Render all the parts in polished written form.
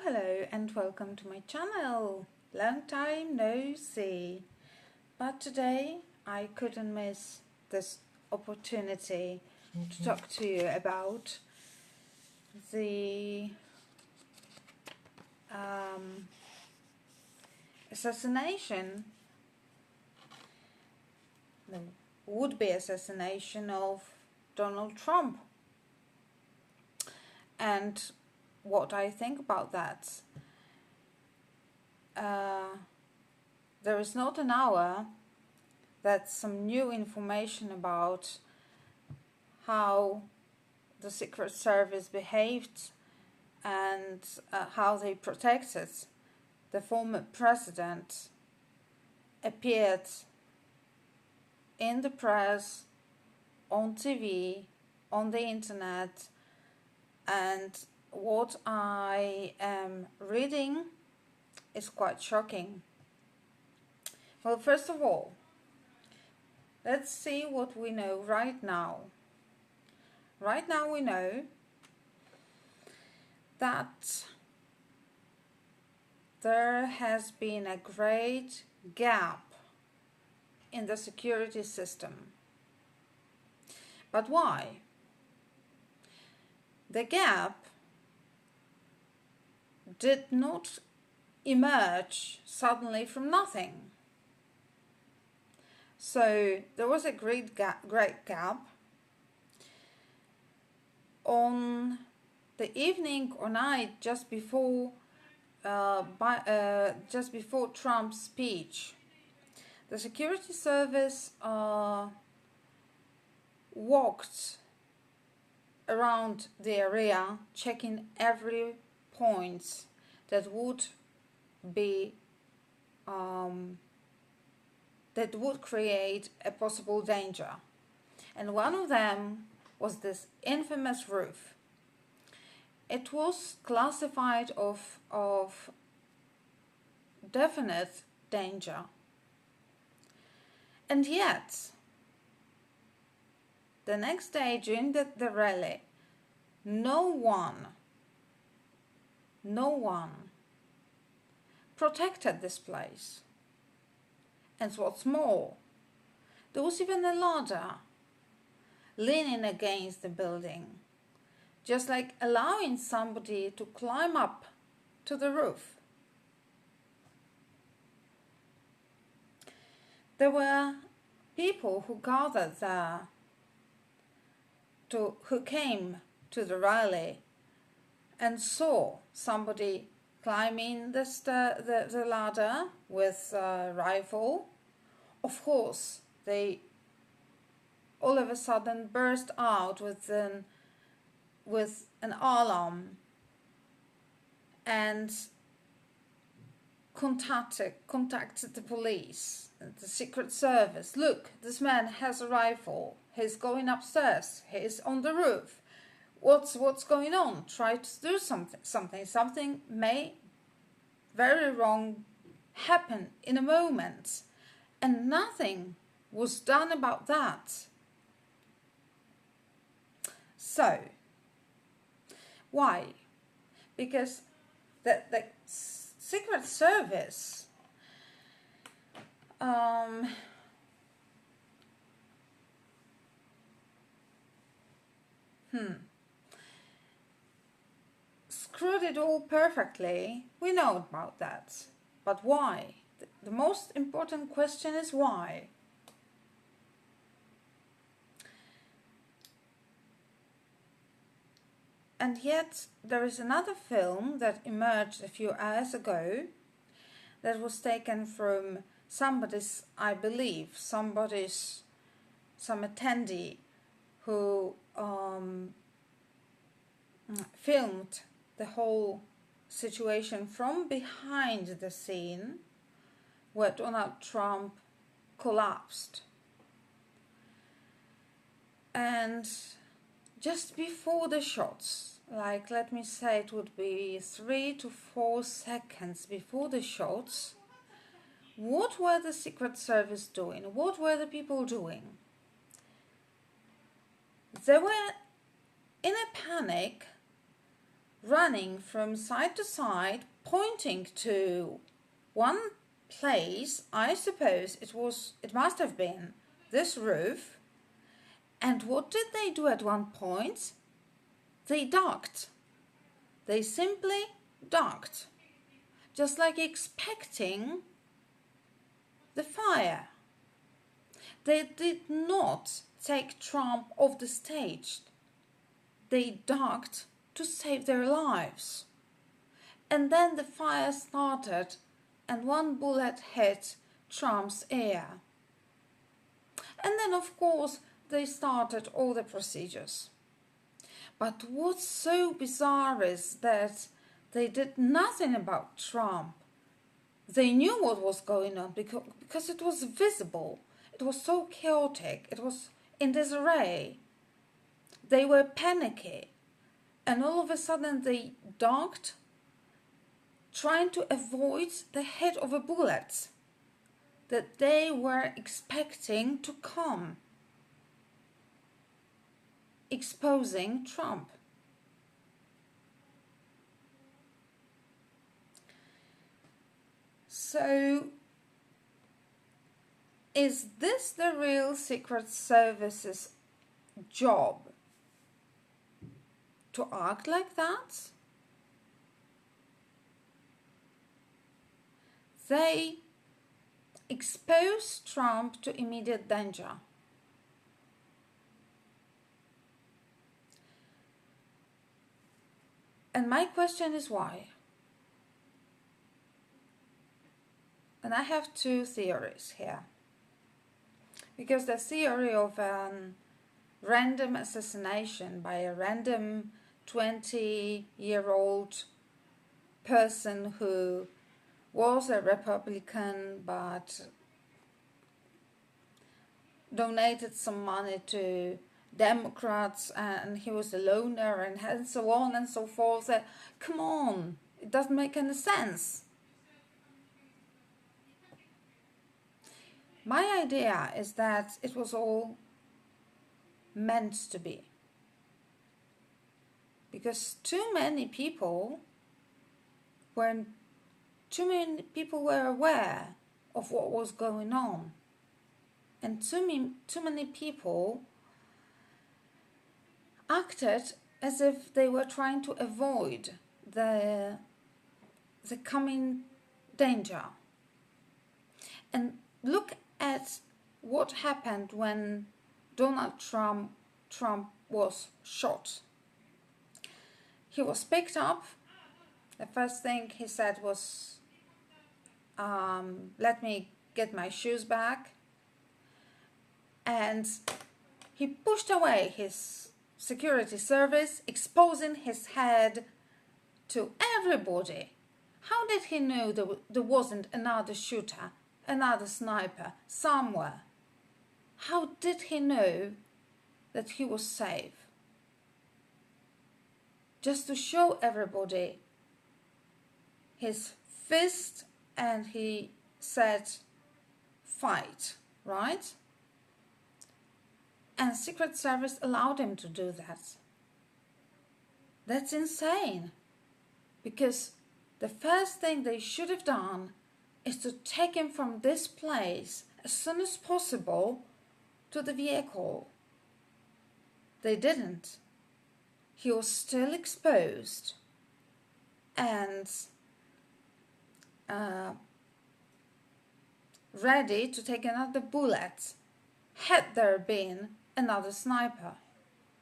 Hello and welcome to my channel. Long time no see. But today I couldn't miss this opportunity to talk to you about the assassination, the would-be assassination of Donald Trump, and what I think about that. There is not an hour that some new information about how the Secret Service behaved and how they protected the former president appeared in the press, on TV, on the internet, and what I am reading is quite shocking. Well, first of all, let's see what we know right now. Right now we know that there has been a great gap in the security system. But why? The gap did not emerge suddenly from nothing. So there was a great gap on the evening or night just before Trump's speech. The security service walked around the area, checking every point that would be that would create a possible danger, and one of them was this infamous roof. It was classified of definite danger, and yet the next day during the rally, no one protected this place. And what's more, there was even a ladder leaning against the building, just like allowing somebody to climb up to the roof. There were people who gathered there, who came to the rally and saw somebody climbing the ladder with a rifle. Of course, they all of a sudden burst out with an alarm and contacted the police, the Secret Service. Look, this man has a rifle. He's going upstairs. He's on the roof. What's going on? Try to do something. Something may very wrong happen in a moment, and nothing was done about that. So, why? Because the Secret Service screwed it all perfectly. We know about that. But why? The most important question is why? And yet there is another film that emerged a few hours ago that was taken from some attendee who filmed the whole situation from behind the scene where Donald Trump collapsed. And just before the shots, like let me say it would be 3 to 4 seconds before the shots, what were the Secret Service doing? What were the people doing? They were in a panic, running from side to side, pointing to one place. I suppose it must have been this roof. And what did they do at one point? They ducked. They simply ducked, just like expecting the fire. They did not take Trump off the stage. They ducked to save their lives. And then the fire started and one bullet hit Trump's ear. And then, of course, they started all the procedures. But what's so bizarre is that they did nothing about Trump. They knew what was going on because it was visible. It was so chaotic. It was in disarray. They were panicky. And all of a sudden they ducked, trying to avoid the hit of a bullet that they were expecting to come, exposing Trump. So, is this the real Secret Service's job? To act like that? They exposed Trump to immediate danger. And my question is why? And I have two theories here. Because the theory of random assassination by a random 20-year-old person who was a Republican but donated some money to Democrats and he was a loner and so on and so forth. Come on, it doesn't make any sense. My idea is that it was all meant to be. Because too many people were aware of what was going on. And too many people acted as if they were trying to avoid the coming danger. And look at what happened when Donald Trump was shot. He was picked up. The first thing he said was, let me get my shoes back. And he pushed away his security service, exposing his head to everybody. How did he know there wasn't another shooter, another sniper somewhere? How did he know that he was safe? Just to show everybody his fist, and he said, fight, right? And Secret Service allowed him to do that. That's insane. Because the first thing they should have done is to take him from this place as soon as possible to the vehicle. They didn't. He was still exposed and ready to take another bullet had there been another sniper,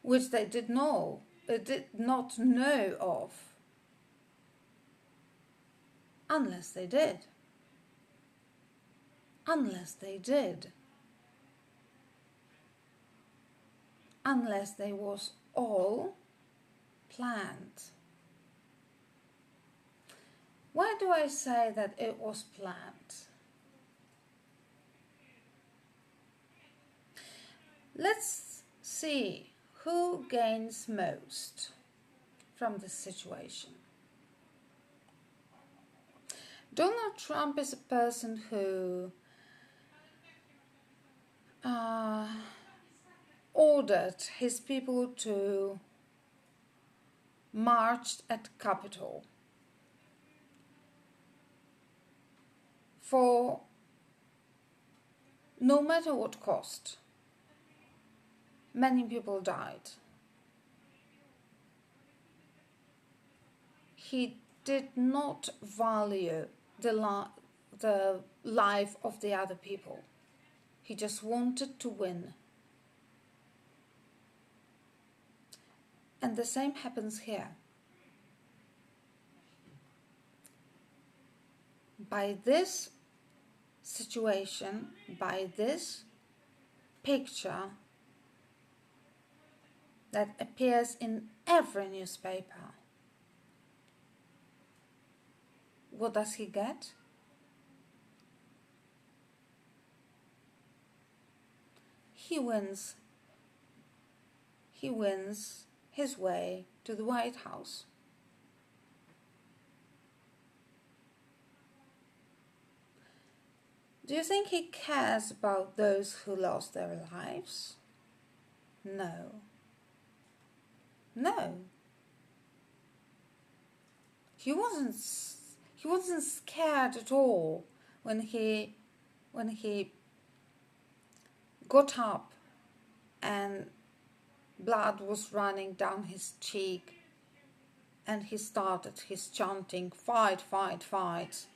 which they did not know of, unless they did. Unless they was all planned. Why do I say that it was planned? Let's see who gains most from this situation. Donald Trump is a person who ordered his people to marched at Capitol for no matter what cost. Many people died. He did not value the life of the other people. He just wanted to win. And the same happens here. By this situation, by this picture that appears in every newspaper, what does he get? He wins his way to the White House. Do you think he cares about those who lost their lives? No. No. He wasn't scared at all when he got up and blood was running down his cheek and he started his chanting, "Fight, fight, fight."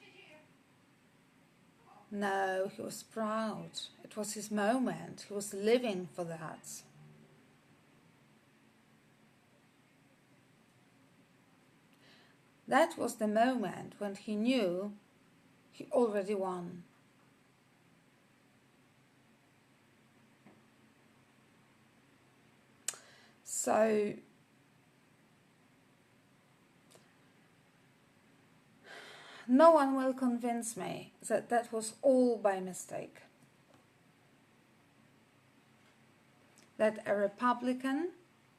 No, he was proud. It was his moment. He was living for that. That was the moment when he knew he already won. So no one will convince me that that was all by mistake. That a Republican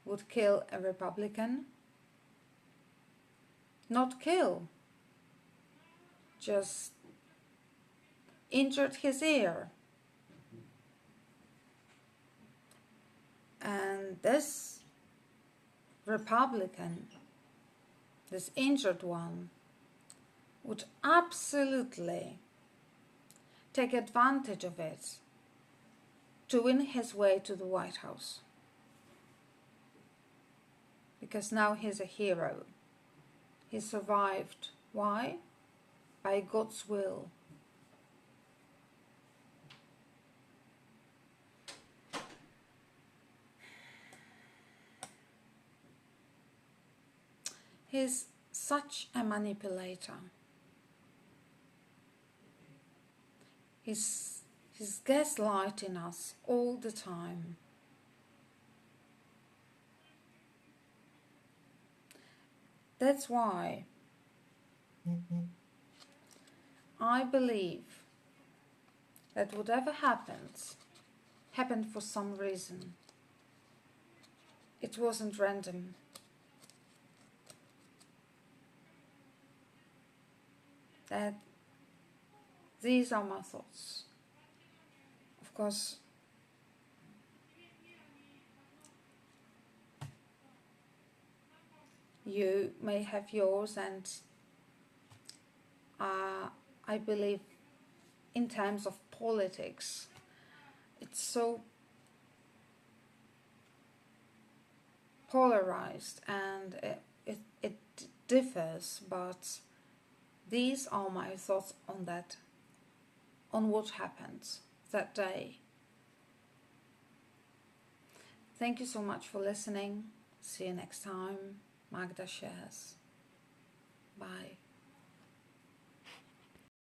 would kill a Republican. Not kill, just injured his ear. And this Republican, this injured one, would absolutely take advantage of it to win his way to the White House. Because now he's a hero. He survived. Why? By God's will. He's such a manipulator. He's gaslighting us all the time. That's why I believe that whatever happens, happened for some reason. It wasn't random. That these are my thoughts. Of course, you may have yours, and I believe in terms of politics, it's so polarized and it differs, but these are my thoughts on that, on what happened that day. Thank you so much for listening. See you next time. Magda shares. Bye.